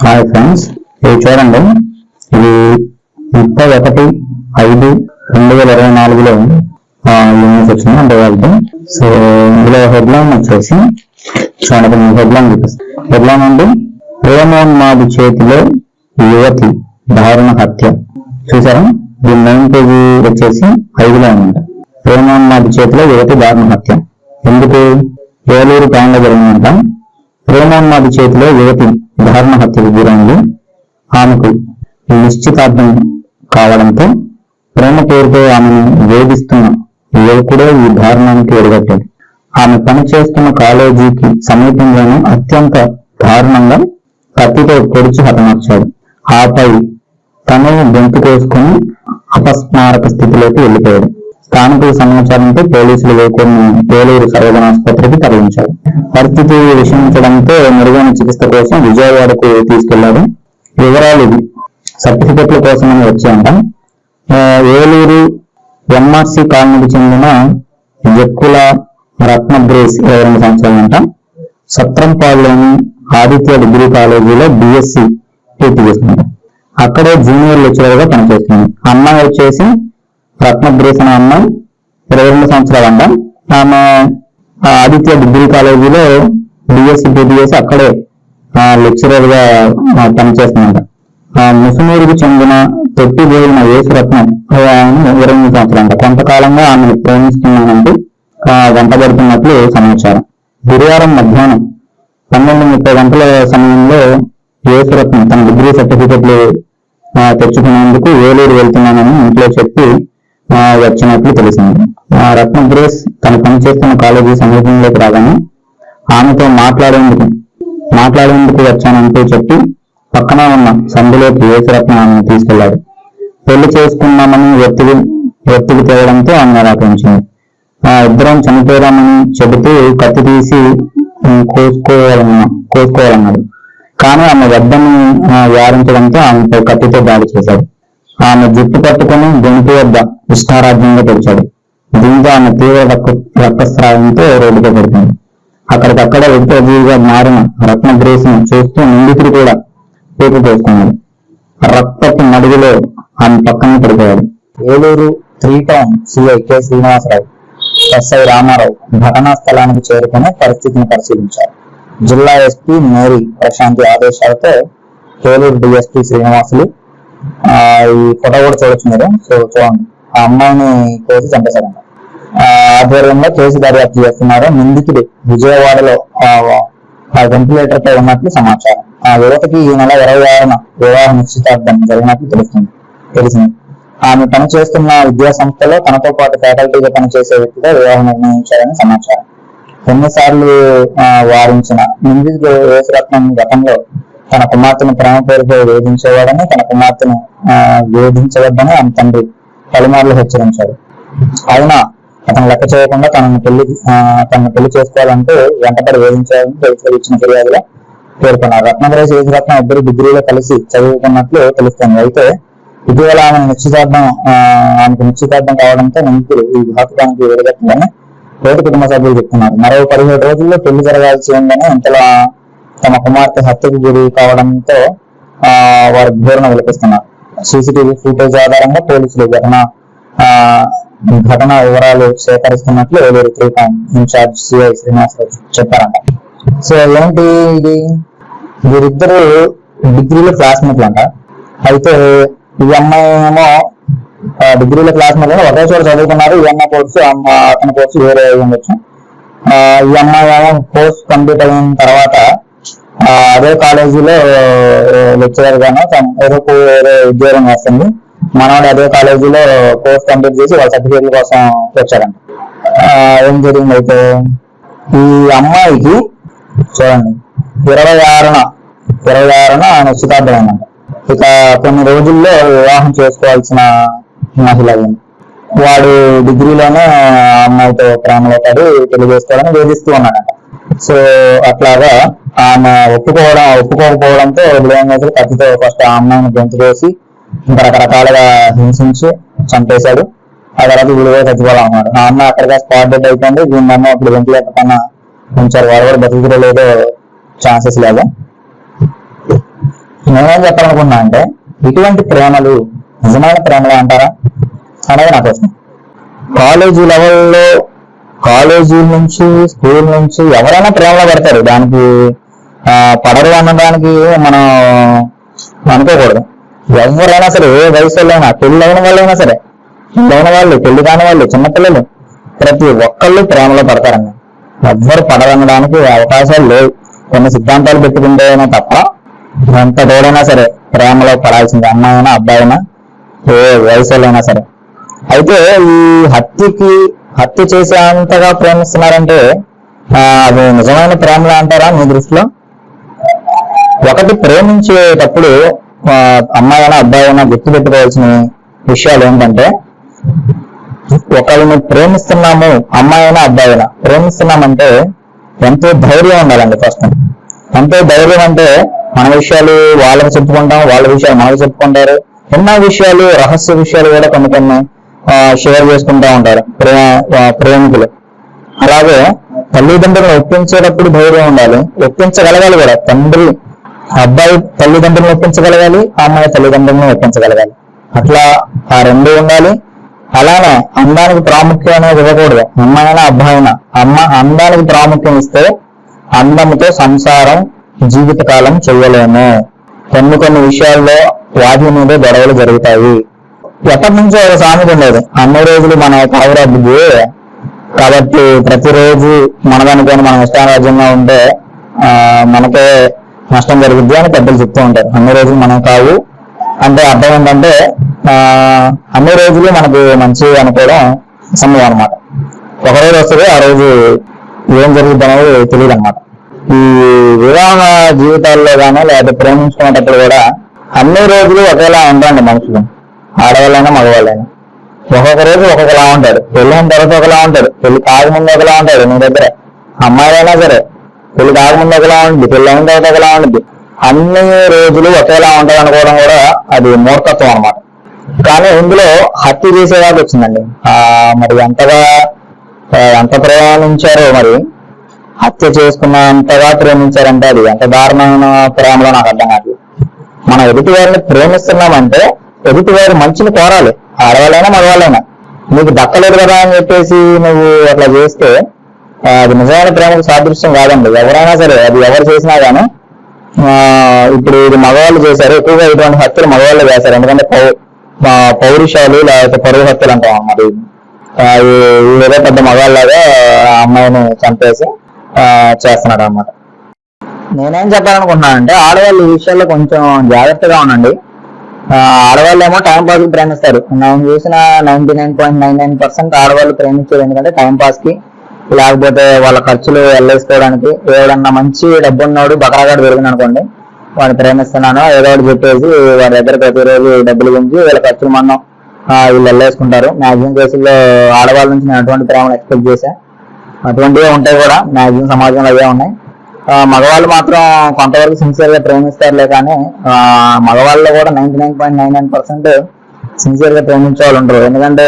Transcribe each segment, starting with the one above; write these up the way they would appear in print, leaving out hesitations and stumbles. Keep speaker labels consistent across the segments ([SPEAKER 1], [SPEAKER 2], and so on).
[SPEAKER 1] Hi friends, ఇది చూడండి. ఇది 31/5/2024లో న్యూస్ వచ్చింది అంటే వాళ్ళకి. సో ఇందులో హెడ్లైన్ వచ్చేసి చూడండి, హెడ్లైన్ చూపిస్తాను. హెడ్లైన్ అంటే ప్రేమోన్మాది చేతిలో యువతి దారుణ హత్య. చూసారా? దీని మెయిన్ పేజీ వచ్చేసి 5లో ఉందంట. ప్రేమోన్మాది చేతిలో యువతి దారుణ హత్య. ఎందుకు? ఏలూరు టౌన్లో జరిగిందంట. ప్రేమోన్మాది చేతిలో యువతి దారుణ హత్యకు గురైంది. ఆమెకు నిశ్చితార్థం కావడంతో ప్రేమ పేరుతో ఆమెను వేధిస్తున్న యువకుడే ఈ దారుణానికి ఒడిగట్టాడు. ఆమె పనిచేస్తున్న కాలేజీకి సమీపంలోనే అత్యంత దారుణంగా కత్తితో పొడిచి హతమార్చాడు. ఆపై తను గొంతు కోసుకుని అపస్మారక స్థితిలోకి వెళ్లిపోయాడు. స్థానికుల సమాచారంతో పోలీసులు యువకుడిని ఏలూరు సర్వజన ఆసుపత్రికి తరలించారు. పరిస్థితి విషమించడంతో మెరుగైన చికిత్స కోసం విజయవాడకు తీసుకెళ్లారు. వివరాలు సర్టిఫికెట్ల కోసమని వచ్చాయంట. ఏలూరు ఎంఆర్సి కాలనీకి చెందిన జక్కుల రత్నబ్రేస్ 22 సంవత్సరాలంట. సత్రంపాడులోని ఆదిత్య డిగ్రీ కాలేజీలో బిఎస్సి పూర్తి చేస్తుంది. అక్కడే జూనియర్ లెక్చరర్ గా పనిచేస్తుంది. అమ్మాయి వచ్చేసి రత్నబ్రేస్ అనే అమ్మాయి 22 సంవత్సరాలంట. ఆమె ఆదిత్య డిగ్రీ కాలేజీలో బిఎస్సి పూర్తి చేసి అక్కడే లెక్చరర్ గా పనిచేస్తుందంట. ముసునూరుకు చెందిన తొట్టి బోయిన యేసురత్నం 22 సంవత్సరాలంట. కొంతకాలంగా ఆమెను ప్రేమిస్తున్నానంటూ వెంటబడుతున్నట్లు సమాచారం. గురువారం మధ్యాహ్నం 12:30 గంటల సమయంలో యేసురత్నం తన డిగ్రీ సర్టిఫికెట్లు తెచ్చుకునేందుకు ఏలూరు వెళ్తున్నానని ఇంట్లో చెప్పి వచ్చినట్లు తెలిసింది. రత్నబ్రేస్ తను పనిచేస్తున్న కాలేజీ సమీపంలోకి రాగానే ఆమెతో మాట్లాడేందుకు వచ్చానంటూ చెప్పి పక్కన ఉన్న సందులోకి యేసురత్నం ఆమెను తీసుకెళ్లాడు. పెళ్లి చేసుకున్నామని ఒత్తిడి తేవడంతో ఆమె నిరాకరించింది. ఇద్దరం చనిపోయామని చెబుతూ కత్తి తీసి కోసుకోవాలన్నాడు. కానీ ఆమె వద్దని వారించడంతో ఆమెపై కత్తితో దాడి చేశాడు. ఆమె జుట్టు పట్టుకుని గొంతు వద్ద ఇష్టారాజ్యంగా తెచ్చాడు. దీంతో ఆమె తీవ్ర రక్తస్రావంతో రోడ్డుతో పడుతుంది. అక్కడికక్కడ వ్యక్తిజీవిగా మారిన రత్నబ్రేస్ ను చూస్తూ నిందితుడు కూడా పేపు పోసుకున్నాడు. రక్తపు మడుగులో ఆమె పక్కనే పడిపోయాడు. Eluru 3 town CI K Srinivasarao, SI Ramarao ఘటనా స్థలానికి చేరుకుని పరిస్థితిని పరిశీలించారు. జిల్లా ఎస్పీ మేరీ ప్రశాంతి ఆదేశాలతో ఏలూరు డిఎస్పీ శ్రీనివాసులు ఈ ఫోటో కూడా చూడొచ్చు మీరు. సో చూడండి, ఆ అమ్మాయిని కోసి చంపేశారంట. ఆధ్వర్యంలో కేసు దర్యాప్తు చేస్తున్నారు. నిందితుడు విజయవాడలో వెంటిలేటర్ పై ఉన్నట్లు సమాచారం. ఆ యువతకి ఈ నెల 26న వివాహ నిశ్చితార్థం జరిగినట్లు తెలిసింది. ఆమె పనిచేస్తున్న విద్యా సంస్థలో తనతో పాటు ఫ్యాకల్టీగా పనిచేసే వ్యక్తిగా వివాహం నిర్ణయించారని సమాచారం. ఎన్నిసార్లు వారించిన నిందితుడు యేసురత్నం గతంలో తన కుమార్తెను ప్రేమ పేరుతో వేధించేవాడని, తన కుమార్తెను వేధించవద్దని ఆమె తండ్రి పలుమార్లు హెచ్చరించాడు. అయినా అతను లెక్క చేయకుండా తనను పెళ్లి చేసుకోవాలంటూ వెంటపడి వేధించాలని పోలీసులు ఇచ్చిన ఫిర్యాదులో పేర్కొన్నారు. రత్నబ్రేస్ యేసురత్నం ఇద్దరు డిగ్రీలో కలిసి చదువుకున్నట్లు తెలుస్తోంది. అయితే ఇటీవల ఆమెకు నిశ్చితార్థం కావడంతో నిందితులు ఈ ఘాతుకానికి వెలుగట్టాలని తోటి కుటుంబ సభ్యులు చెప్తున్నారు. మరో 17 రోజుల్లో పెళ్లి జరగాల్సి ఉందని ఇంతలో తమ కుమార్తె హత్యకు గురి కావడంతో వారు ధోరణ విలపిస్తున్నారు. సీసీటీవీ ఫుటేజ్ ఆధారంగా పోలీసులు ఘటన వివరాలు సేకరిస్తున్నట్లు Eluru 3 town in charge CI Srinivasarao చెప్పారంట. సో ఏంటి ఇది? వీరిద్దరు డిగ్రీలో క్లాస్మేట్లు అంట. అయితే ఈ అమ్మాయి ఏమో డిగ్రీలో క్లాస్మేట్ ఒకే చోట చదువుకున్నారు. ఈ అమ్మాయి కోర్సు అతని కోర్సు వేరే ఉండొచ్చు. ఈ అమ్మాయి ఏమో కోర్స్ కంప్లీట్ అయిన తర్వాత అదే కాలేజీలో లెక్చరర్ గాను వేరే ఉద్యోగం చేస్తుంది. మనవాడు అదే కాలేజీలో కోర్స్ కంప్లీట్ చేసి వాళ్ళ సర్టిఫికేట్ల కోసం వచ్చాడంట. ఏం జరిగింది అయితే ఈ అమ్మాయికి చూడండి 26న నిశ్చితార్థం అయిందంట. ఇక కొన్ని రోజుల్లో వివాహం చేసుకోవాల్సిన మహిళ. వాడు డిగ్రీలోనే అమ్మాయితో ప్రేమలో పడి పెళ్లి చేసుకోవాలని వేధిస్తూ ఉన్నాడంట. సో అట్లాగా ఆమె ఒప్పుకోకపోవడంతో ఏం చేశారు, కత్తితో ఫస్ట్ ఆ అమ్మాయిని గొంతు కోసి ఇంకా రకరకాలుగా హింసించి చంపేశాడు. ఆ తర్వాత విలువ చచ్చిపోవాలన్నాడు. ఆ అమ్మాయి అక్కడిగా స్పాట్ డెడ్ అయిపోయింది. దీన్ని అమ్మ ఇప్పుడు వెంటిలేటర్ కన్నా ఉంచారు. వాడు కూడా బతుకులో లేదో ఛాన్సెస్ లేదు. నేనేం చెప్పాలనుకున్నా అంటే ఇటువంటి ప్రేమలు నిజమైన ప్రేమలు అంటారా అనేది నా ప్రశ్న. కాలేజీ లెవెల్లో, కాలేజీ నుంచి, స్కూల్ నుంచి ఎవరైనా ప్రేమలో పడతారు. దానికి పడరు అనడానికి మనం అనుకోకూడదు. ఎవరైనా సరే, ఏ వయసులోనైనా, పెళ్ళైన వాళ్ళైనా సరే, పెళ్ళైన వాళ్ళు, పెళ్లి కాని వాళ్ళు, చిన్నపిల్లలు, ప్రతి ఒక్కళ్ళు ప్రేమలో పడతారండి. ఎవ్వరు పడరనడానికి అవకాశాలు లేవు. కొన్ని సిద్ధాంతాలు పెట్టుకుంటేనే తప్ప ఎంత తోడైనా సరే ప్రేమలో పడాల్సింది, అమ్మాయి అయినా అబ్బాయి అయినా, ఏ వయసులో సరే. అయితే ఈ హత్య చేసేంతగా ప్రేమిస్తున్నారంటే అది నిజమైన ప్రేమలు అంటారా మీ దృష్టిలో? ఒకటి, ప్రేమించేటప్పుడు అమ్మాయి అయినా అబ్బాయి అయినా గుర్తుపెట్టుకోవాల్సిన విషయాలు ఏంటంటే, ఒకరిని ప్రేమిస్తున్నాము, అమ్మాయి అయినా అబ్బాయి అయినా ప్రేమిస్తున్నామంటే ఎంతో ధైర్యం ఉండాలండి. ఫస్ట్ ఎంతో ధైర్యం అంటే మన విషయాలు వాళ్ళకి చెప్పుకుంటాం, వాళ్ళ విషయాలు మనకు చెప్పుకుంటారు. ఎన్నో విషయాలు, రహస్య విషయాలు కూడా కొన్ని షేర్ చేసుకుంటా ఉంటారు ప్రేమికులు. అలాగే తల్లిదండ్రులను ఒప్పించేటప్పుడు ధైర్యం ఉండాలి, ఒప్పించగలగాలి కూడా. తండ్రి అబ్బాయి తల్లిదండ్రులను ఒప్పించగలగాలి, అమ్మాయి తల్లిదండ్రులను ఒప్పించగలగాలి. అట్లా ఆ రెండు ఉండాలి. అలానే అందానికి ప్రాముఖ్యం అనేది ఇవ్వకూడదు. అమ్మాయినా అబ్బాయినా అందానికి ప్రాముఖ్యం ఇస్తే అందముతో సంసారం జీవితకాలం చెయ్యలేము. కొన్ని విషయాల్లో వాటి మీద గొడవలు జరుగుతాయి. ఎప్పటి నుంచో ఒక సామెత ఉండేది, అన్ని రోజులు మన కావురబ్బుకి, కాబట్టి ప్రతిరోజు మనదనుకొని మనం ఇష్టారాజ్యంగా ఉంటే మనకే నష్టం జరుగుద్ది అని పెద్దలు చెప్తూ ఉంటారు. అన్ని రోజులు మనం కావు అంటే అర్థం ఏంటంటే అన్ని రోజులు మనకు మంచి అనుకోవడం సమయం అనమాట. ఒకరోజు వస్తుంది, ఆ రోజు ఏం జరుగుద్ది అనేది తెలియదు అనమాట. ఈ వివాహ జీవితాల్లో కానీ లేదా ప్రేమించుకునేటప్పుడు కూడా అన్ని రోజులు ఒకేలా ఉంటారండి మనుషులు, ఆడవాళ్ళైనా మగవాళ్ళైనా. ఒక్కొక్క రోజు ఒక్కొక్కలా ఉంటాడు. పెళ్ళైన తర్వాత ఒకలా ఉంటాడు, పెళ్లి కాకముందు ఒకలా ఉంటాడు. నీ దగ్గర అమ్మాయిలైనా సరే పెళ్లి కాకముందు ఒకలా ఉంటుంది, పెళ్ళైన తర్వాత ఒకలా ఉంటుంది. అన్ని రోజులు ఒకేలా ఉంటాయి అనుకోవడం కూడా అది మూర్ఖత్వం అనమాట. కానీ ఇందులో హత్య చేసేవాళ్ళు వచ్చిందండి. మరి ఎంత ప్రేమించారో, మరి హత్య చేసుకున్నంతగా ప్రేమించారంటే అది ఎంత దారుణమైన ప్రేమలో నాకు అర్థం కాదు. మనం ఎదుటి వారిని ప్రేమిస్తున్నామంటే ఎదుటి వారి మంచిని కోరాలి, ఆడవాళ్ళైనా మగవాళ్ళైనా. నీకు దక్కలేదు కదా అని చెప్పేసి నువ్వు అట్లా చేస్తే అది నిజమైన ప్రేమకు సాదృశ్యం కాదండి. ఎవరైనా సరే, అది ఎవరు చేసినా కానీ. ఇప్పుడు ఇది మగవాళ్ళు చేశారు, ఎక్కువగా ఇటువంటి హత్యలు మగవాళ్ళు చేశారు. ఎందుకంటే పౌరుషాలు లేకపోతే పరువు హత్యలు అంటాం అన్నమాట. ఏదో పెద్ద మగవాళ్ళలాగా అమ్మాయిని చంపేసి చేస్తున్నాడు అన్నమాట. నేనేం చెప్పాలనుకుంటున్నానంటే ఆడవాళ్ళు ఈ విషయాల్లో కొంచెం జాగ్రత్తగా ఉండండి. ఆడవాళ్ళు ఏమో టైం పాస్ కి ప్రేమిస్తారు. నేను చూసిన 99.99% ఆడవాళ్ళు ప్రేమించేది ఎందుకంటే టైం పాస్ కి, లేకపోతే వాళ్ళ ఖర్చులు వెళ్ళేసుకోవడానికి. ఎవడన్నా మంచి డబ్బు ఉన్నాడు, బకరాగాడు దొరికింది అనుకోండి, వాడిని ప్రేమిస్తున్నాను ఏదో ఒకటి చెప్పేసి వాడి దగ్గర ప్రతిరోజు డబ్బులు గురించి వీళ్ళ ఖర్చులు మనం వీళ్ళు వెళ్ళేసుకుంటారు. మ్యాక్సిమం కేసుల్లో ఆడవాళ్ళ నుంచి నేను అటువంటి ప్రేమను ఎక్స్పెక్ట్ చేశా. అటువంటివే ఉంటాయి కూడా, మ్యాక్సిమం సమాజంలో అవే ఉన్నాయి. మగవాళ్ళు మాత్రం కొంతవరకు సిన్సియర్ గా ప్రేమిస్తారులే, కానీ మగవాళ్ళు కూడా 99.99% సిన్సియర్ గా ప్రేమించే వాళ్ళు ఉంటారు. ఎందుకంటే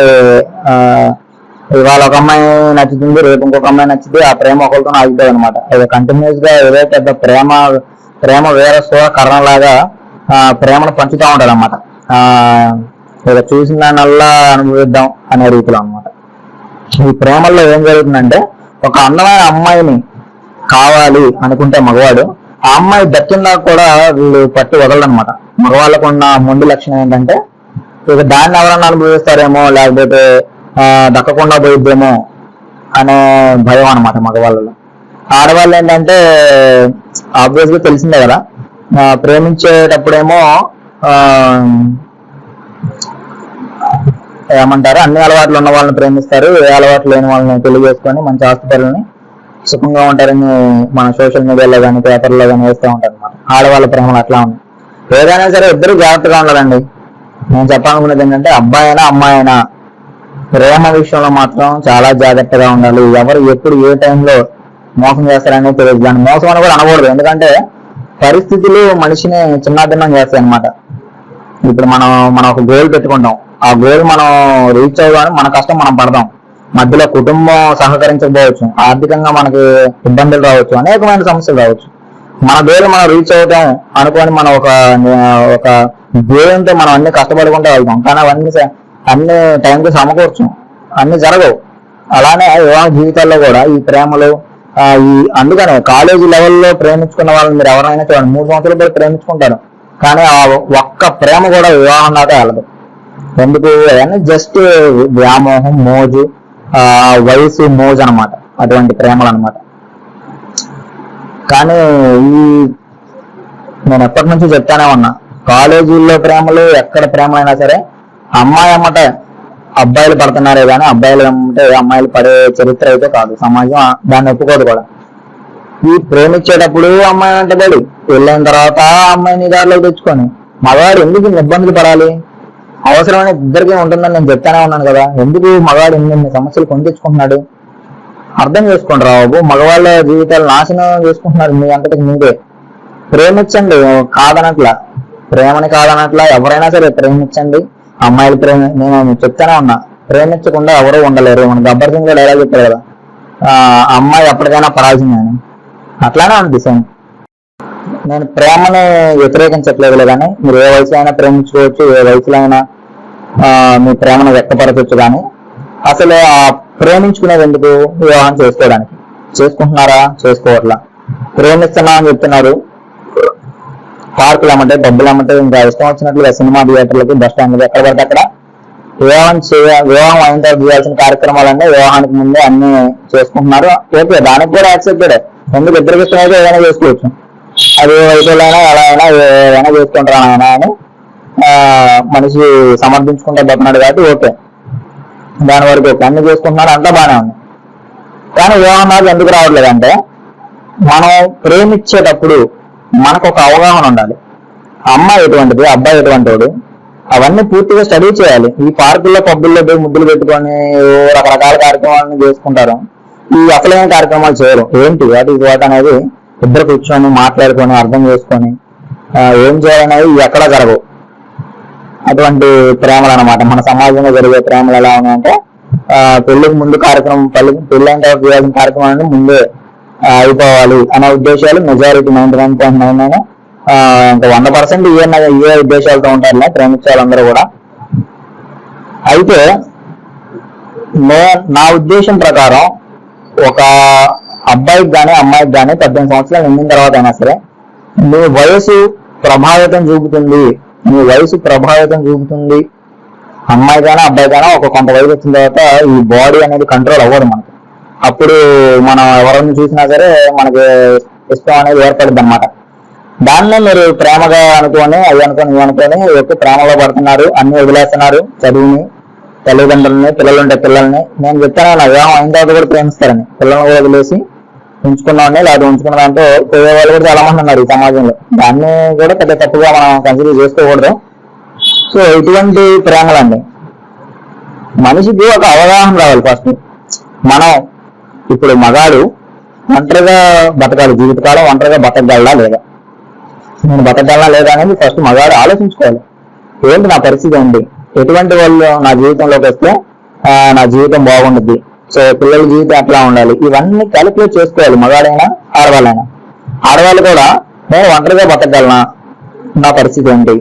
[SPEAKER 1] ఇవాళ ఒక అమ్మాయి నచ్చుతుంది, రేపు ఇంకొక అమ్మాయి నచ్చుతుంది, ఆ ప్రేమ ఒకరితో ఆగిపోయి అనమాట. అది కంటిన్యూస్ గా ఏదో పెద్ద ప్రేమ వేరస్వ కరణలాగా ప్రేమను పంచుతూ ఉంటారు అనమాట. ఇక చూసిన దానివల్లా అనుభవిద్దాం అనే రీతిలో అనమాట. ఈ ప్రేమల్లో ఏం జరుగుతుందంటే, ఒక అందమైన అమ్మాయిని కావాలి అనుకుంటే మగవాడు, ఆ అమ్మాయి దక్కిందా కూడా వీళ్ళు పట్టి వదలనమాట. మగవాళ్ళకు ఉన్న మొండి లక్షణం ఏంటంటే, ఇక దాన్ని ఎవరన్నా అనుభవిస్తారేమో, లేకపోతే దక్కకుండా పోయిద్దేమో అనే భయం అనమాట మగవాళ్ళలో. ఆడవాళ్ళు ఏంటంటే ఆబ్వియస్ గా తెలిసిందే కదా, ప్రేమించేటప్పుడేమో ఏమంటారు, అన్ని అలవాట్లు ఉన్న వాళ్ళని ప్రేమిస్తారు, ఏ అలవాట్లు లేని వాళ్ళని పెళ్లి చేసుకొని మంచి ఆస్తిపరులని సుఖంగా ఉంటారని మన సోషల్ మీడియాలో కానీ పేపర్లో కానీ వేస్తూ ఉంటారు అనమాట. ఆడవాళ్ళ ప్రేమలు అట్లా ఉన్నాయి. ఏదైనా సరే ఇద్దరు జాగ్రత్తగా ఉండాలండి. నేను చెప్పాలనుకునేది ఏంటంటే, అబ్బాయి అయినా అమ్మాయి అయినా ప్రేమ విషయంలో మాత్రం చాలా జాగ్రత్తగా ఉండాలి. ఎవరు ఎప్పుడు ఏ టైంలో మోసం చేస్తారనేది తెలియదు. దాన్ని మోసం అని కూడా అనకూడదు, ఎందుకంటే పరిస్థితులు మనిషిని చిన్నాభిన్నం చేస్తాయి అనమాట. ఇప్పుడు మనం ఒక గోల్ పెట్టుకుంటాం, ఆ గోల్ మనం రీచ్ అవ్వగానే మన కష్టం మనం పడతాం. మధ్యలో కుటుంబం సహకరించకపోవచ్చు, ఆర్థికంగా మనకి ఇబ్బందులు రావచ్చు, అనేకమైన సమస్యలు రావచ్చు. మన గోల్ మనం రీచ్ అవుతాం అనుకొని మనం ఒక ధ్యేయంతో మనం అన్ని కష్టపడుకుంటూ వెళ్తాం. కానీ అవన్నీ అన్ని టైంకి సమకూర్చం, అన్ని జరగవు. అలానే వివాహ జీవితాల్లో కూడా ఈ ప్రేమలు అందుకనే కాలేజీ లెవెల్లో ప్రేమించుకున్న వాళ్ళని మీరు ఎవరైనా చూడండి, 3 సంవత్సరాల పాటు ప్రేమించుకుంటారు, కానీ ఆ ఒక్క ప్రేమ కూడా వివాహం దాకా వెళ్ళదు. ఎందుకు అని జస్ట్ వ్యామోహం, మోజు, వయసు మోజు అనమాట, అటువంటి ప్రేమలు అనమాట. కానీ నేను ఎప్పటి నుంచి చెప్తానే ఉన్నా, కాలేజీల్లో ప్రేమలు ఎక్కడ ప్రేమలైనా సరే అమ్మాయి అమ్మట అబ్బాయిలు పడుతున్నారే కానీ అబ్బాయిలు అంటే అమ్మాయిలు పడే చరిత్ర అయితే కాదు. సమాజం దాన్ని ఒప్పుకోదు కూడా. ఈ ప్రేమించేటప్పుడు అమ్మాయి అంటే పడి వెళ్ళిన తర్వాత అమ్మాయిని దారిలో తెచ్చుకొని మగవాడు ఎందుకు ఇబ్బందులు పడాలి? అవసరమైన ఇద్దరికీ ఉంటుందని నేను చెప్తానే ఉన్నాను కదా. ఎందుకు మగవాడు ఎన్ని సమస్యలు కొని తెచ్చుకుంటున్నాడు? అర్థం చేసుకుంటారా బాబు? మగవాళ్ళ జీవితాలు నాశనం చేసుకుంటున్నారు మీ అంతటికి మీదే. ప్రేమించండి, కాదనట్లా, ప్రేమని కాదనట్లా, ఎవరైనా సరే ప్రేమించండి. అమ్మాయిలు నేను చెప్తానే ఉన్నా, ప్రేమించకుండా ఎవరూ ఉండలేరు. మన గబ్బర్ సింగ్ కూడా ఎలా చెప్పారు కదా, అమ్మాయి ఎప్పటికైనా పడాల్సిందే అని. అట్లానే అనిపిస్తుంది. నేను ప్రేమని వ్యతిరేకించట్లేదు కానీ మీరు ఏ వయసులో అయినా ప్రేమించుకోవచ్చు, ఏ వయసులో అయినా మీ ప్రేమను వ్యక్తపరచవచ్చు. కానీ అసలు ఆ ప్రేమించుకునేది ఎందుకు? వివాహం చేసుకోవడానికి. చేసుకుంటున్నారా? చేసుకోవట్లా. ప్రేమిస్తున్నా అని చెప్తున్నారు, పార్కులు అమ్మంటే, డబ్బులు అమ్మంటే, ఇంకా ఇష్టం వచ్చినట్లుగా సినిమా థియేటర్లకి, బస్ స్టాండ్లకి, ఎక్కడ పడితే అక్కడ వివాహం అయిన తర్వాత చేయాల్సిన కార్యక్రమాలన్నీ వివాహానికి ముందే అన్ని చేసుకుంటున్నారు. ఓకే, దానికి కూడా యాక్సెప్టెడ్. ఎందుకు ఇద్దరికి ఇష్టం అయితే ఏదైనా చేసుకోవచ్చు. అది వయసులైనా ఎలా అయినా ఏదైనా చేసుకుంటారా ఆయన అని మనిషి సమర్థించుకుంటే పోతున్నాడు కాబట్టి ఓకే, దాని వరకు ఓకే, అన్ని చేసుకుంటున్నారు, అంతా బాగానే ఉంది. కానీ వివాహం నాకు ఎందుకు రావట్లేదు అంటే, మనం ప్రేమించేటప్పుడు మనకు ఒక అవగాహన ఉండాలి. అమ్మాయి ఎటువంటిది, అబ్బాయి ఎటువంటి వాడు, అవన్నీ పూర్తిగా స్టడీ చేయాలి. ఈ పార్కుల్లో పబ్బుల్లో పోయి ముద్దులు పెట్టుకొని రకరకాల కార్యక్రమాలను చేసుకుంటారు. ఈ అసలైన కార్యక్రమాలు చేయరు. ఏంటి వాటి అనేది ఇద్దరు కూర్చొని మాట్లాడుకొని అర్థం చేసుకొని ఏం చేయాలనేది ఎక్కడ జరగవు. అటువంటి ప్రేమలు అనమాట. మన సమాజంలో జరిగే ప్రేమలు ఎలా ఉన్నాయంటే, పెళ్లికి ముందు కార్యక్రమం, పెళ్ళైన తర్వాత చేయాల్సిన కార్యక్రమాన్ని ముందే అయిపోవాలి అనే ఉద్దేశాలు మెజారిటీ 99.99 ఇంకా 100% ఏ ఉద్దేశాలతో ఉంటారులే ప్రేమించే వాళ్ళందరూ కూడా. అయితే నా ఉద్దేశం ప్రకారం ఒక అబ్బాయికి కానీ అమ్మాయికి కానీ 18 సంవత్సరాలు నిండిన తర్వాత అయినా సరే నీ వయసు ప్రభావితం చూపుతుంది. అమ్మాయి కానీ అబ్బాయి కానీ ఒక కొంత వయసు వచ్చిన తర్వాత ఈ బాడీ అనేది కంట్రోల్ అవ్వదు మనకి. అప్పుడు మనం ఎవరిని చూసినా సరే మనకి ఇష్టం అనేది ఏర్పడుద్ది అనమాట. దాన్నే మీరు ప్రేమగా అనుకొని ఇవి అనుకొని ఎక్కువ ప్రేమలో పడుతున్నారు, అన్ని వదిలేస్తున్నారు, చదువుని, తల్లిదండ్రులని, పిల్లలుంటే పిల్లల్ని. నేను చెప్తాను, నా వివాహం అయిన తర్వాత కూడా ప్రేమిస్తారని. పిల్లల్ని కూడా వదిలేసి ఉంచుకున్నామని, లేదా ఉంచుకున్న దాంట్లో పోయే వాళ్ళు కూడా చాలా మంది ఉన్నారు ఈ సమాజంలో. దాన్ని కూడా పెద్ద తప్పుగా మనం కన్సిడర్ చేసుకోకూడదు. సో ఇటువంటి ప్రేమలండి, మనిషికి ఒక అవగాహన రావాలి. ఫస్ట్ మనం ఇప్పుడు మగాడు ఒంటరిగా బతకాలి, జీవితకాలం ఒంటరిగా బతకగలడా లేదా, నేను బతకగలనా లేదా అనేది ఫస్ట్ మగాడు ఆలోచించుకోవాలి. ఏంటి నా పరిస్థితి ఉంది, ఎటువంటి వాళ్ళు నా జీవితంలోకి వస్తే నా జీవితం బాగుంటుంది, సో పిల్లల జీవితం ఎట్లా ఉండాలి, ఇవన్నీ క్యాలిక్యులేట్ చేసుకోవాలి. మగాడైనా ఆడవాళ్ళైనా. ఆడవాళ్ళు కూడా నేను ఒంటరిగా బతకగలనా, నా పరిస్థితి ఏంటి,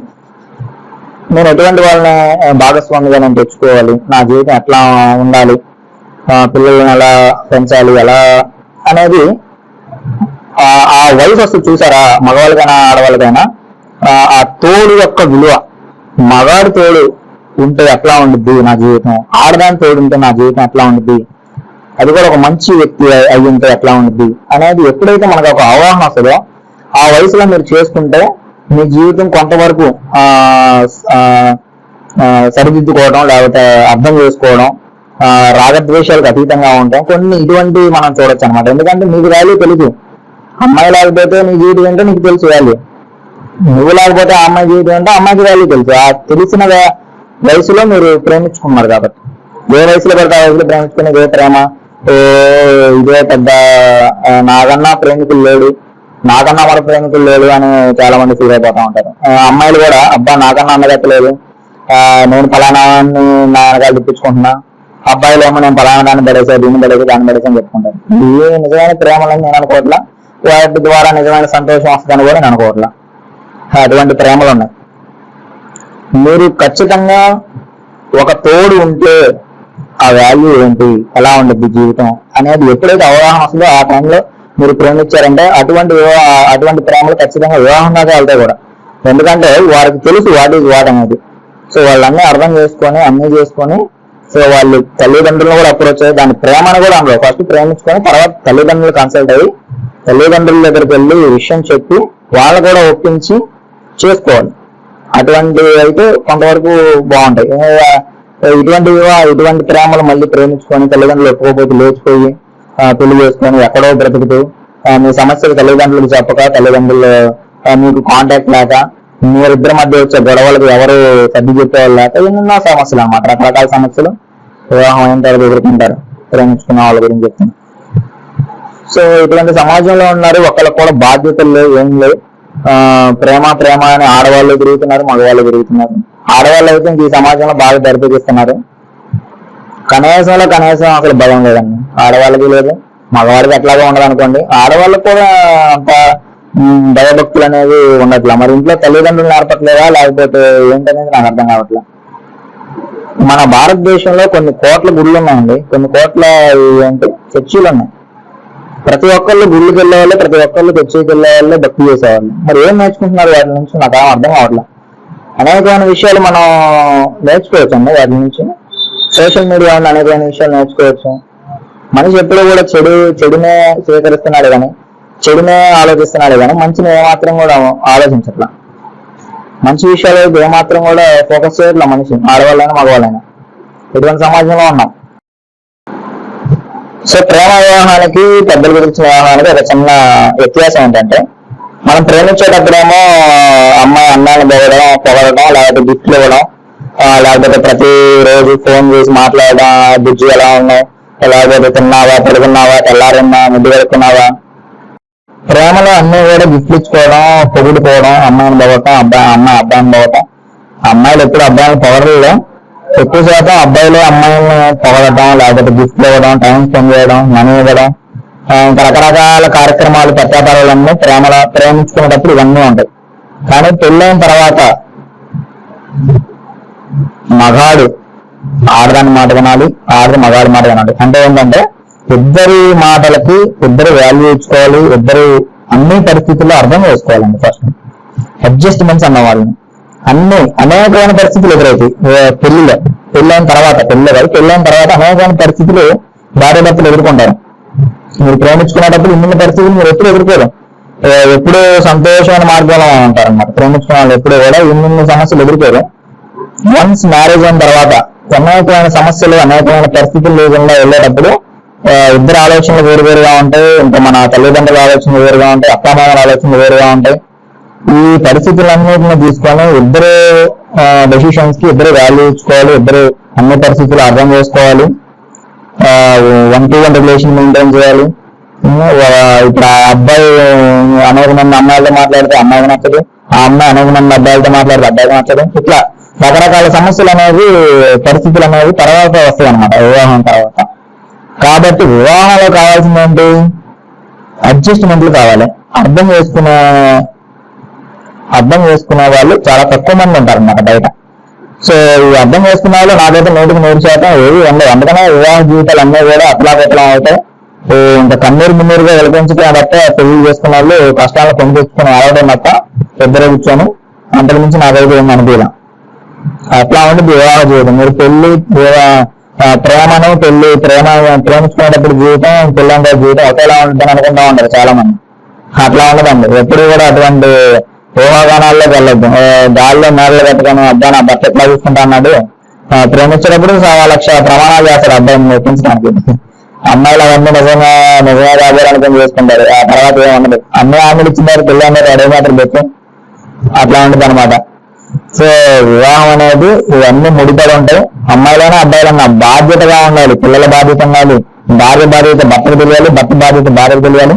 [SPEAKER 1] నేను ఎటువంటి వాళ్ళని భాగస్వామిగా నేను తెచ్చుకోవాలి, నా జీవితం ఎట్లా ఉండాలి, పిల్లల్ని ఎలా పెంచాలి, ఎలా అనేది ఆ వయసు వస్తుంది చూసారా. మగవాళ్ళకైనా ఆడవాళ్ళకైనా ఆ తోడు యొక్క విలువ, మగాడి తోడు ఉంటే ఎట్లా ఉండిద్ది నా జీవితం, ఆడదాని తోడు ఉంటే నా జీవితం ఎట్లా ఉండిద్ది, అది కూడా ఒక మంచి వ్యక్తి అయి ఉంటే ఎట్లా ఉండిద్ది అనేది ఎప్పుడైతే మనకు ఒక అవగాహన వస్తుందో ఆ వయసులో మీరు చేసుకుంటే మీ జీవితం కొంతవరకు సరిదిద్దుకోవడం, లేకపోతే అర్థం చేసుకోవడం, రాగద్వేషాలకు అతీతంగా ఉంటాం. కొన్ని ఇటువంటి మనం చూడొచ్చు అనమాట. ఎందుకంటే నీకు వాల్యూ తెలుసు. అమ్మాయి లేకపోతే నీ జీవితం ఏంటో నీకు తెలుసు వాల్యూ, నువ్వు లేకపోతే ఆ అమ్మాయి జీవితం ఏంటో అమ్మాయికి వాల్యూ తెలుసు. ఆ తెలిసిన వయసులో మీరు ప్రేమించుకున్నారు కాబట్టి, ఏ వయసులో పడితే ఆ వయసులో ప్రేమించుకునే ఇదే ప్రేమ, ఇదే పెద్ద నాకన్నా ప్రేమికులు లేడు, నాకన్నా మన ప్రేమికులు లేడు అని చాలా మంది ఫీల్ అయిపోతా ఉంటారు. అమ్మాయిలు కూడా అబ్బా నాకన్నా అన్నదక్కలేదు, నేను ఫలానా నా వెనకాల తిప్పించుకుంటున్నా, అబ్బాయిలు ఏమో నేను ఫలానా దాన్ని పడేసా, దీన్ని పడేసి దాన్ని పడేసి అని చెప్పుకుంటారు. ఈ నిజమైన ప్రేమలని నేను అనుకోవట్లా. వాటి ద్వారా నిజమైన సంతోషం వస్తుందని కూడా నేను అనుకోవట్లా. అటువంటి ప్రేమలు ఉన్నాయి. మీరు ఖచ్చితంగా ఒక తోడు ఉంటే ఆ వాల్యూ ఏంటి, ఎలా ఉంటుంది జీవితం అనేది ఎప్పుడైతే అవగాహన వస్తుందో ఆ టైంలో మీరు ప్రేమించారంటే అటువంటి ప్రేమలు ఖచ్చితంగా వివాహం దాకా వెళ్తాయి కూడా. ఎందుకంటే వారికి తెలుసు వాట్ ఈజ్ వాట్ అనేది. సో వాళ్ళన్నీ అర్థం చేసుకొని అన్నీ చేసుకొని సో వాళ్ళు తల్లిదండ్రులను కూడా అప్రోచ్ అయ్యి దాని ప్రేమను కూడా అందులో ఫస్ట్ ప్రేమించుకొని తర్వాత తల్లిదండ్రులు కన్సల్ట్ అయ్యి తల్లిదండ్రుల దగ్గరికి వెళ్ళి ఈ విషయం చెప్పి వాళ్ళు కూడా ఒప్పించి చేసుకోవాలి. అటువంటివి అయితే కొంతవరకు బాగుంటాయి. ఇటువంటి ప్రేమలు మళ్ళీ ప్రేమించుకొని తల్లిదండ్రులు ఒప్పుకోకపోతే లేచిపోయి పెళ్లి చేసుకొని ఎక్కడో బ్రతుకుతూ మీ సమస్యలు తల్లిదండ్రులకు చెప్పక తల్లిదండ్రులు మీకు కాంటాక్ట్ లేక మీరిద్దరి మధ్య వచ్చే గొడవలకు ఎవరు సర్ది చెప్పేవాళ్ళు లేక ఎన్నో సమస్యలు అన్నమాట. రకరకాల సమస్యలు వివాహం అయిన తర్వాత ఎదుర్కొంటారు ప్రేమించుకున్న వాళ్ళ గురించి చెప్తాను. సో ఇటువంటి సమాజంలో ఉన్నారు, ఒకళ్ళకి కూడా బాధ్యతలు లేవు, ఏం లేవు. ప్రేమ అని ఆడవాళ్ళు తిరుగుతున్నారు, మగవాళ్ళు తిరుగుతున్నారు. ఆడవాళ్ళు అయితే ఈ సమాజంలో బాగా దరితీస్తున్నారు. కనీసం అసలు భయం లేదండి, ఆడవాళ్ళకి లేదు, మగవాడికి ఎట్లాగా ఉండదు అనుకోండి. ఆడవాళ్ళకి కూడా అంత భయభక్తులు అనేవి ఉండట్లా. మరి ఇంట్లో తల్లిదండ్రులు నేర్పట్లేదా లేకపోతే ఏంటనేది నాకు అర్థం కావట్లా. మన భారతదేశంలో కొన్ని కోట్ల గుళ్ళు ఉన్నాయండి, కొన్ని కోట్ల ఏంటి చర్చిలు ఉన్నాయి. ప్రతి ఒక్కళ్ళు గుళ్ళకి వెళ్ళే వాళ్ళు, ప్రతి ఒక్కళ్ళు చర్చికి వెళ్ళే వాళ్ళు, భక్తి చేసేవాళ్ళు. మరి ఏం నేర్చుకుంటున్నారు వాటి నుంచి నాకు అర్థం కావట్లా. అనేకమైన విషయాలు మనం నేర్చుకోవచ్చు అండి వాటి నుంచి. సోషల్ మీడియా ఉన్న అనేకమైన విషయాలు నేర్చుకోవచ్చు. మనిషి ఎప్పుడు కూడా చెడునే స్వీకరిస్తున్నాడు కానీ చెడునే ఆలోచిస్తున్నాడు కానీ మంచిని ఏమాత్రం కూడా ఆలోచించట్లా. మంచి విషయాలు ఏమాత్రం కూడా ఫోకస్ చేయట్లా మనిషి, ఆడవాళ్ళైనా మగవాళ్ళైనా. ఇటువంటి సమాజంలో ఉన్నాం. సో ప్రేమ వివాహానికి పెద్దల గురించి వివాహానికి ఒక చిన్న వ్యత్యాసం ఏంటంటే, మనం ప్రేమించేటప్పుడేమో అమ్మాయి అన్నాన్ని పొగడడం లేకపోతే గిఫ్ట్లు ఇవ్వడం, లేకపోతే ప్రతి రోజు ఫోన్ చేసి మాట్లాడడం, బుజ్జి ఎలా ఉన్నావు, లేకపోతే తిన్నావా, పడుకున్నావా, తెల్లారున్నా, ముద్దు కడుక్కున్నావా. ప్రేమలో అన్నీ కూడా గిఫ్ట్లు ఇచ్చుకోవడం, పొగుడుకోవడం, అమ్మాయిని పొగడటం, అబ్బాయిని పొగడటం. అమ్మాయిలు ఎప్పుడు అబ్బాయిని పొగడలేదు, ఎక్కువ శాతం అబ్బాయిలు అమ్మాయిలను పొగడటం, లేకపోతే గిఫ్ట్లు ఇవ్వడం, టైం స్పెండ్ చేయడం, మనీ ఇవ్వడం, ఇంకా రకరకాల కార్యక్రమాలు ప్రత్యాపారాలన్నీ ప్రేమించుకునేటప్పుడు ఇవన్నీ ఉంటాయి. కానీ పెళ్ళైన తర్వాత మగాడు ఆడదాని మాట వినాలి, ఆడది మగాడి మాట వినాలి. అంటే ఏంటంటే ఇద్దరి మాటలకి ఇద్దరు వాల్యూ ఇచ్చుకోవాలి, ఇద్దరు అన్ని పరిస్థితుల్లో అర్థం చేసుకోవాలండి. ఫస్ట్ అడ్జస్ట్మెంట్స్ అన్న వాళ్ళని అనేకమైన పరిస్థితులు ఎదురవుతాయి పెళ్ళైన తర్వాత అనేకమైన పరిస్థితులు భార్యాభర్తలు ఎదుర్కొంటారు. మీరు ప్రేమించుకునేటప్పుడు ఇన్ని పరిస్థితులు మీరు ఎప్పుడు ఎదుర్కోరు, ఎప్పుడు సంతోషమైన మార్గంలో ఉంటారు అన్నమాట. ప్రేమించుకునే వాళ్ళు ఎప్పుడు కూడా ఇన్ని సమస్యలు ఎదుర్కోరు. వన్స్ మ్యారేజ్ అయిన తర్వాత అనేకమైన సమస్యలు అనేకమైన పరిస్థితులు లేకుండా వెళ్ళేటప్పుడు ఇద్దరు ఆలోచనలు వేరువేరుగా ఉంటాయి. ఇంకా మన తల్లిదండ్రుల ఆలోచనలు వేరుగా ఉంటాయి, అత్తమామల ఆలోచనలు వేరుగా ఉంటాయి. ఈ పరిస్థితులన్నింటినీ తీసుకొని ఇద్దరు డెసిషన్స్ కి ఇద్దరు వాల్యూ ఇచ్చుకోవాలి, ఇద్దరు అన్ని పరిస్థితులు అర్థం చేసుకోవాలి, 1-to-1 రిలేషన్ మెయింటైన్ చేయాలి. ఇప్పుడు ఆ అబ్బాయి అనేక మంది అమ్మాయిలతో మాట్లాడితే అమ్మాయికి నచ్చదు, ఆ అమ్మాయి అనేక మంది అబ్బాయిలతో మాట్లాడితే అబ్బాయికి నచ్చదు. ఇట్లా రకరకాల సమస్యలు అనేవి పరిస్థితులు అనేవి తర్వాత వస్తాయి అన్నమాట వివాహం తర్వాత. కాబట్టి వివాహంలో కావాల్సింది ఏంటి, అడ్జస్ట్మెంట్లు కావాలి. అర్థం చేసుకునే వాళ్ళు చాలా తక్కువ మంది ఉంటారు అన్నమాట బయట. సో ఈ అర్థం చేసుకునే వాళ్ళు నాకైతే 100% ఏవి ఉండవు. అందుకనే వివాహ జీవితాలు అన్నీ కూడా అతలాకుతలం అవుతాయి. ఇంకా కన్నీరుగా వెలిపించుకుని బట్టే పెళ్లి చేసుకున్న వాళ్ళు కష్టాలను కొని తెచ్చుకుని ఆడడం తప్ప ఇద్దరు కూర్చొని అంతకు మించి నాకైతే ఏమి అనిపించడం. అట్లా ఉంటుంది వివాహ జీవితం. మీరు ప్రేమించుకునేటప్పుడు జీవితం, పెళ్ళంటే జీవితం ఒకేలా ఉంటుందని అనుకుంటా ఉంటారు చాలా మంది. అట్లా ఉండదండి. ఎప్పుడు కూడా అటువంటి ఊహాగానాల్లోకి వెళ్ళొద్దు. గాల్లో మేడలు కట్టుకొని అబ్బాయి నా భర్త ఎట్లా చూసుకుంటా అన్నాడు. ప్రేమించేటప్పుడు 1,00,000 ప్రమాణాలు చేస్తాడు అబ్బాయిని మెప్పించడానికి. అమ్మాయిలు అవన్నీ నిజంగా రాజారనుకుని చేసుకుంటారు. ఆ తర్వాత ఏమన్నది అన్ని ఆమెలు ఇచ్చినారు, పెళ్ళి అన్నారు, అడే మాత్రం పెట్టు, అట్లా ఉంటుంది అనమాట. సో వివాహం అనేది ఇవన్నీ ముడిపడి ఉంటాయి. అమ్మాయిలైనా అబ్బాయిలైనా బాధ్యతగా ఉండాలి. పిల్లల బాధ్యత ఉండాలి, భార్య బాధ్యత భర్తకు తెలియాలి, భర్త బాధ్యత భార్యకు తెలియాలి,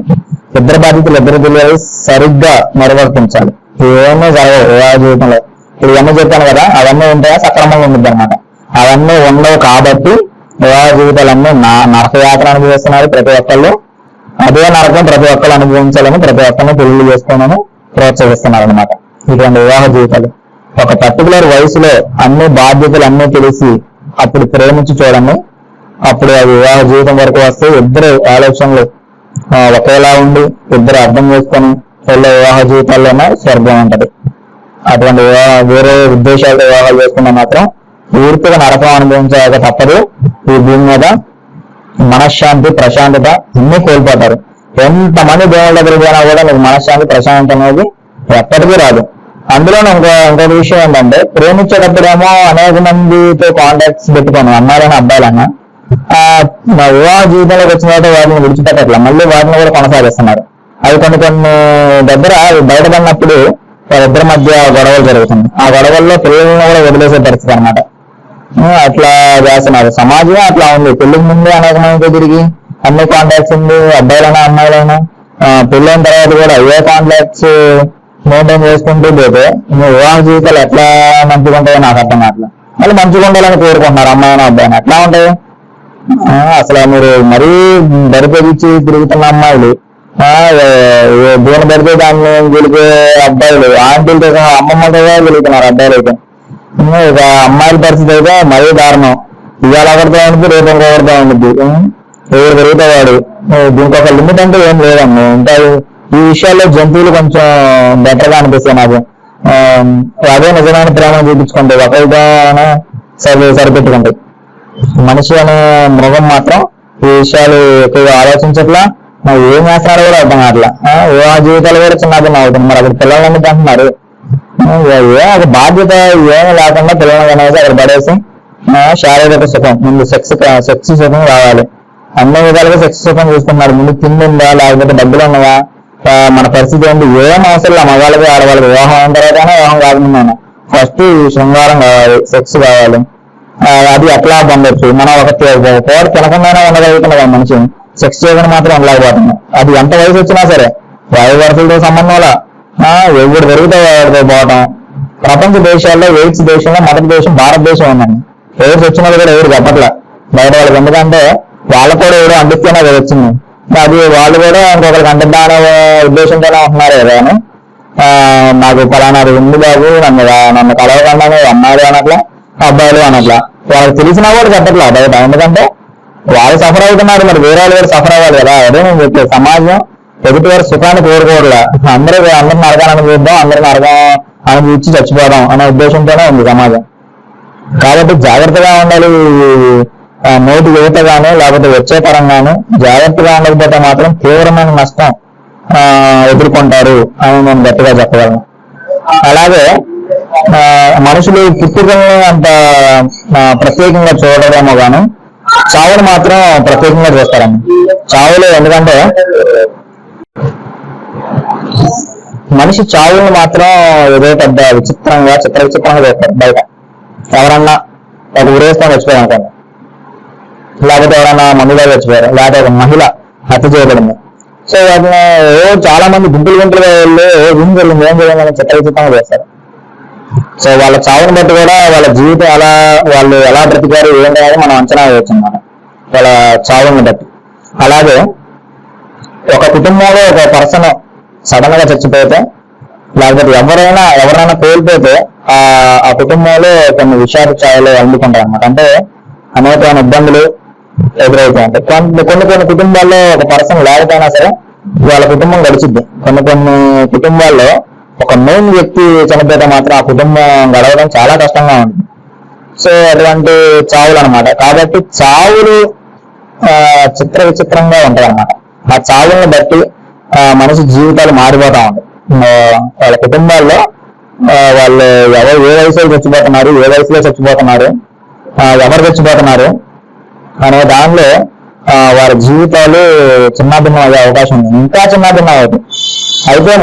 [SPEAKER 1] ఇద్దరు బాధ్యతలు ఇద్దరు తెలియాలి, సరిగ్గా నిర్వర్తించాలి. ఇవన్నీ జరగవు వివాహ జీవితంలో. ఇప్పుడు ఇవన్నీ చెప్పాను కదా, అవన్నీ ఉంటాయా సక్రమంగా ఉంటుంది అనమాట. అవన్నీ ఉండవు కాబట్టి వివాహ జీవితాలన్నీ నరకయాత్ర అనుభవిస్తున్నారు ప్రతి ఒక్కళ్ళు. అదే నరకం ప్రతి ఒక్కరు అనుభవించాలని ప్రతి ఒక్కరిని పెళ్లి చేసుకోవాలని ప్రోత్సహిస్తున్నారు అనమాట. ఇటువంటి వివాహ జీవితాలు ఒక పర్టికులర్ వయసులో అన్ని బాధ్యతలు అన్నీ తెలిసి అప్పుడు ప్రేమించి చూడండి, అప్పుడు ఆ వివాహ జీవితం వరకు వస్తే ఇద్దరు ఆలోచనలు ఒకేలా ఉండి ఇద్దరు అర్థం చేసుకొని వెళ్ళే వివాహ జీవితాల్లోనే స్వర్గం ఉంటది. అటువంటి వేరే ఉద్దేశాలతో వివాహాలు చేసుకున్నా మాత్రం పూర్తిగా నరకం అనుభవించాక తప్పదు. ఈ భూమి మీద మనశ్శాంతి ప్రశాంతత ఇన్ని కోల్పోతారు. ఎంతమంది దేవుళ్ళ దగ్గరికి పోయినా కూడా మీకు మనశ్శాంతి ప్రశాంతత అనేది ఎప్పటికీ రాదు. అందులో ఇంకొక విషయం ఏంటంటే, ప్రేమించేటప్పుడేమో అనేక మందితో కాంటాక్ట్స్ పెట్టుకోను, అమ్మాయిలైనా అబ్బాయిలైనా వివాహ జీవితంలోకి వచ్చిన తర్వాత వాటిని విడిచిపెట్టట్లా, మళ్ళీ వాటిని కూడా కొనసాగిస్తున్నారు. అవి కొన్ని దగ్గర బయటపడినప్పుడు వాళ్ళిద్దరి మధ్య గొడవలు జరుగుతుంది. ఆ గొడవల్లో పిల్లలను కూడా వదిలేసే పరిస్థితి అనమాట. అట్లా చేస్తున్నారు. సమాజం అట్లా ఉంది. పెళ్లికి ముందే అనేక మందితో తిరిగి అన్ని కాంటాక్ట్స్ ఉంది, అబ్బాయిలైనా అమ్మాయిలైనా. పెళ్ళైన తర్వాత కూడా ఏ కాంటాక్ట్స్ మెయింటైన్ చేసుకుంటూ పోతే వివాహ జీవితాలు ఎట్లా మంచిగా ఉంటాయో నాకు అర్థం కావట్లా. మళ్ళీ మంచిగా ఉండాలని కోరుకుంటున్నారు అమ్మాయినా అబ్బాయినా. ఎట్లా ఉంటాయి అసలు? మీరు మరీ బరిపెదిచ్చి తిరుగుతున్న అమ్మాయిలు, దేని పడితే దాన్ని గెలిపే అబ్బాయిలు, ఆంటీలతో సహా అమ్మమ్మతో గెలుగుతున్నారు అబ్బాయిలు అయితే. ఇక అమ్మాయిల పరిస్థితి అయితే మరీ దారుణం. ఇవాళ ఒకరితో ఉంటుంది, రేపు ఇంకొకరితో ఉంటుంది. ఎవరు పెరుగుతావాడు. దీనికి ఒక లిమిట్ అంటే ఏం లేదండి. ఇంకా ఈ విషయాల్లో జంతువులు కొంచెం బెటర్ గా అనిపిస్తాయి నాకు. అదే నిజమైన ప్రేమ చూపించుకుంటాయి, ఒకరితోనే సరిపెట్టుకుంటాయి. మనిషి అనే మృగం మాత్రం ఈ విషయాలు ఎక్కువగా ఆలోచించట్లా. ఏం చేస్తున్నారో కూడా అర్థం కావట్లా. వివాహ జీవితాలు కూడా చిన్నపిన్న అవుతుంది. మరి అక్కడ పిల్లలని అంటున్నారు. ఒక బాధ్యత ఏమీ లేకుండా పిల్లలు అనేది అక్కడ పడేసి శారీరక సుఖం, ముందు సెక్స్ సుఖం కావాలి. అన్ని విధాలుగా సెక్స్ సుఖం చూసుకున్నారు. ముందు తిండి ఉందా, లేకపోతే డబ్బులు ఉన్నాయా, మన పరిస్థితి ఏంటి, ఏం అవసరం మగవాళ్ళకి ఆడవాళ్ళకి. వివాహం అయిన తర్వాతనే వివాహం కాకుండా ఫస్ట్ శృంగారం కావాలి, సెక్స్ కావాలి. అది ఎట్లా పొందొచ్చు? మనం ఒక కోడ తినకుండానే ఉండగలుగుతున్నాం మనిషి, సెక్స్ చేయకుండా మాత్రం ఉండలేకపోతున్నాం. అది ఎంత వయసు వచ్చినా సరే వాయు వరుసలతో సంబంధంలో ఎవరు పెరుగుతా వాడితో పోవటం. ప్రపంచ దేశాల్లో ఎయిడ్స్ దేశంలో మొదటి దేశం భారతదేశం ఉందండి. ఎయిడ్స్ వచ్చినది కూడా ఎవరు చెప్పట్లే బయట వాళ్ళకి, ఎందుకంటే వాళ్ళకు కూడా ఎవరు అందిస్తేనే అది వచ్చింది. అది వాళ్ళు కూడా ఇంకొకరికి అందిద్దా అనే ఉద్దేశంతోనే ఉంటున్నారు కదా. నాకు ఫలానాది ఉంది బాబు, నన్ను కలవకుండా అమ్మాయిలు అనట్లా, అబ్బాయిలు అనట్లా. వాళ్ళకి తెలిసినా కూడా చెప్పట్లా బయట, ఎందుకంటే వాళ్ళు సఫర్ అవుతున్నారు, మరి వేరే వాళ్ళు కూడా సఫర్ అవ్వాలి కదా. అదే నేను చెప్పేది, సమాజం ఎదుటి వారి సుఖాన్ని కోరుకోవట్లా. అందరిని నరకాన్ని అనుభవిద్దాం, అందరిని నరకం అనుభవించి చచ్చిపోదాం అనే ఉద్దేశంతోనే ఉంది సమాజం. కాబట్టి జాగ్రత్తగా ఉండాలి. నేటి యువత కానీ లేకపోతే వచ్చే తరం కానీ జాగ్రత్తగా ఉండకపోతే మాత్రం తీవ్రమైన నష్టం ఎదుర్కొంటారు అని నేను గట్టిగా చెప్పగలను. అలాగే మనుషులు పుట్టుకల్ని అంత ప్రత్యేకంగా చూడడమేమో కానీ చావులు మాత్రం ప్రత్యేకంగా చూస్తారండి. చావులు ఎందుకంటే మనిషి చావులను మాత్రం ఏదో పెద్ద విచిత్రంగా విచిత్రంగా చేస్తారు బయట. ఎవరన్నా ఒక ఉరేసుకొని చచ్చిపోయారు అనుకోండి, లేకపోతే ఎవరైనా మందుగా చచ్చిపోయారు, లేకపోతే ఒక మహిళ హత్య చేయబడింది. సో వాటిని చాలా మంది గుంపులుగా వెళ్ళి ఏం జరిగిందని విచిత్రంగా చేస్తారు. సో వాళ్ళ చావుని బట్టి కూడా వాళ్ళ జీవితం వాళ్ళు ఎలా బ్రతికారు ఏంటి అనేది మనం అంచనా వేయచ్చు అన్నమాట, వాళ్ళ చావుని బట్టి. అలాగే ఒక కుటుంబంలో ఒక పర్సన్ సడన్ గా చచ్చిపోతే, లేకపోతే ఎవరైనా కోల్పోతే ఆ కుటుంబంలో కొన్ని విషాద ఛాయలు అందుకుంటారు అనమాట. అంటే అనేకమైన ఇబ్బందులు ఎదురవుతూ ఉంటాయి. కొన్ని కుటుంబాల్లో ఒక పర్సన్ లేకపోయినా సరే వాళ్ళ కుటుంబం గడిచిద్ది. కొన్ని కుటుంబాల్లో ఒక మెయిన్ వ్యక్తి చనిపోతే మాత్రం ఆ కుటుంబం గడవడం చాలా కష్టంగా ఉంటుంది. సో అటువంటి చావులు అనమాట. కాబట్టి చావులు విచిత్రంగా ఉంటాయి అన్నమాట. ఆ చావులను బట్టి మనిషి జీవితాలు మారిపోతా ఉంటాయి. వాళ్ళ కుటుంబాల్లో వాళ్ళు ఎవరు ఏ వయసులో చచ్చిపోతున్నారు, ఏ వయసులో చచ్చిపోతున్నారు, ఎవరు చచ్చిపోతున్నారు అనే దానిలో వారి జీవితాలు చిన్నాభిన్నం అయ్యే అవకాశం ఉంది, ఇంకా చిన్నాభిన్నం అవుతుంది. అయితే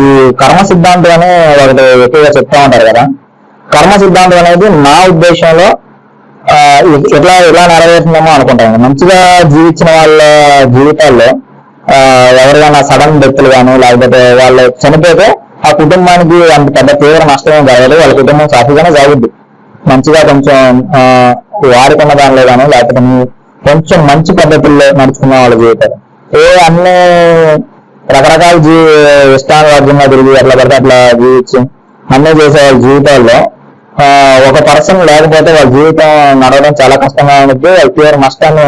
[SPEAKER 1] ఈ కర్మ సిద్ధాంతం అని ఒకటి ఎక్కువగా చెప్తా ఉంటారు కదా. కర్మ సిద్ధాంతం అనేది నా ఉద్దేశంలో ఎలా నెరవేరుతుందేమో అనుకుంటాను. మంచిగా జీవించిన వాళ్ళ జీవితాల్లో ఎవరికైనా సడన్ డెత్లు కానీ లేకపోతే వాళ్ళు చనిపోతే ఆ కుటుంబానికి అంత పెద్ద తీవ్ర నష్టం జరగదు. వాళ్ళ కుటుంబం సాఫీగానే సాగుద్ది. మంచిగా కొంచెం వాడుకున్న దానిలో కానీ లేకపోతే కొంచెం మంచి పద్ధతుల్లో నడుచుకున్న వాళ్ళ జీవితాలు. అన్ని రకరకాల ఇష్టారాజ్యంగా తిరిగి అట్లా పడితే అట్లా జీవించి అన్నీ చేసే వాళ్ళ జీవితాల్లో ఒక పర్సన్ లేకపోతే వాళ్ళ జీవితం నడవడం చాలా కష్టంగా ఉంటుంది. వాళ్ళు తీవ్ర నష్టాన్ని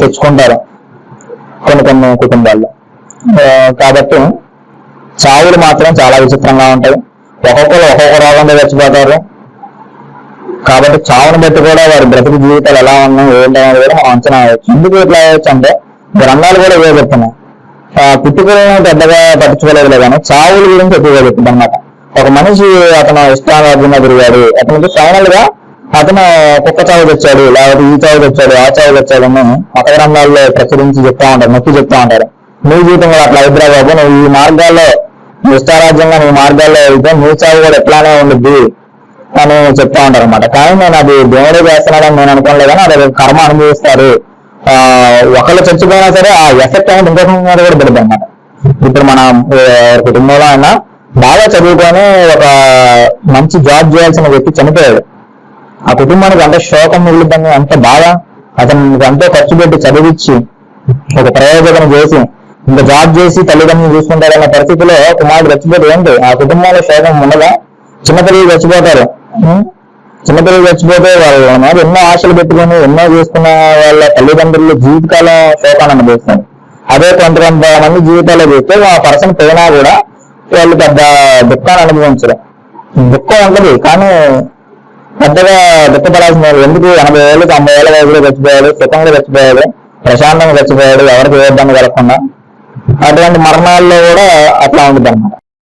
[SPEAKER 1] తెచ్చుకుంటారు కొన్ని కుటుంబాల్లో. కాబట్టి చావులు మాత్రం చాలా విచిత్రంగా ఉంటాయి. ఒక్కొక్కరు ఒక్కొక్క రోగంలో చచ్చిపోతారు. కాబట్టి చావును బట్టి కూడా వారి బ్రతుకు జీవితాలు ఎలా ఉన్నాయి ఏంటనేది కూడా మనం అంచనా వేయచ్చు. ఎందుకు ఇట్లా వేయచ్చు అంటే గ్రంథాలు కూడా ఇవే చెప్తున్నాయి. పుట్టుకలను పెద్దగా పట్టించుకోలేదు కానీ చావుల గురించి ఎక్కువగా చెప్తుంది అనమాట. ఒక మనిషి అతను ఇష్టారాజ్యంగా తిరిగాడు, అతనికి ఫైనల్ గా అతను కుక్క చావు తెచ్చాడు, లేకపోతే ఈ చావు తెచ్చాడు, ఆ చావు తెచ్చాడు అని మత గ్రంథాల్లో ప్రచురించి చెప్తా ఉంటారు, నొక్కి చెప్తా ఉంటారు. నీ జీవితం కూడా అట్లా ఇద్దరా బాబు, నువ్వు ఈ మార్గాల్లో ఇష్టారాజ్యంగా నీ మార్గాల్లో వెళ్తే నీ చావు కూడా ఎట్లానే ఉండిద్ది అని చెప్తా ఉంటారు అనమాట. కానీ నేను అది దేవుడే చేస్తున్నాడని నేను అనుకోలేదు, కానీ అది కర్మ అనుభవిస్తారు. ఒకళ్ళు చచ్చిపోయినా సరే ఆ ఎఫెక్ట్ అనేది ఇంకొక మీద కూడా పడుతుంది అనమాట. ఇప్పుడు మన కుటుంబంలో అయినా బాగా చదువుకొని ఒక మంచి జాబ్ చేయాల్సిన వ్యక్తి చనిపోయాడు. ఆ కుటుంబానికి అంత శోకం మిగులుతుంది, అంత బాగా అతనికి ఎంతో ఖర్చు పెట్టి చదివించి ఒక ప్రయోజనం చేసి ఇంకా జాబ్ చేసి తల్లిదండ్రులు చూసుకుంటారన్న పరిస్థితిలో కుమారుడు చచ్చిపోతే ఏంటి ఆ కుటుంబంలో శోకం ఉండగా? చిన్నపిల్లలు చచ్చిపోతారు. చిన్నపిల్లలు చచ్చిపోతే వాళ్ళ మీద ఎన్నో ఆశలు పెట్టుకుని ఎన్నో చేసుకున్న వాళ్ళ తల్లిదండ్రులు జీవితకాలం శోకాన్ని అనుభవిస్తారు. అదే కొంతమంది జీవితాల్లో చూస్తే ఆ పర్సన్ పోయినా కూడా వాళ్ళు పెద్ద దుఃఖాన్ని అనుభవించరు. దుఃఖం ఉంటుంది కానీ పెద్దగా దుఃఖపడాల్సిన వాళ్ళు ఎందుకు 80 ఏళ్ళకి 50 ఏళ్ళ వయసులో చచ్చిపోయాడు, సుఖంగా చచ్చిపోయాడు, ప్రశాంతంగా చచ్చిపోయాడు, ఎవరికి ఏ ఇబ్బంది కలగకుండా. అటువంటి మరణాల్లో కూడా అట్లా ఉంటుంది అన్నమాట.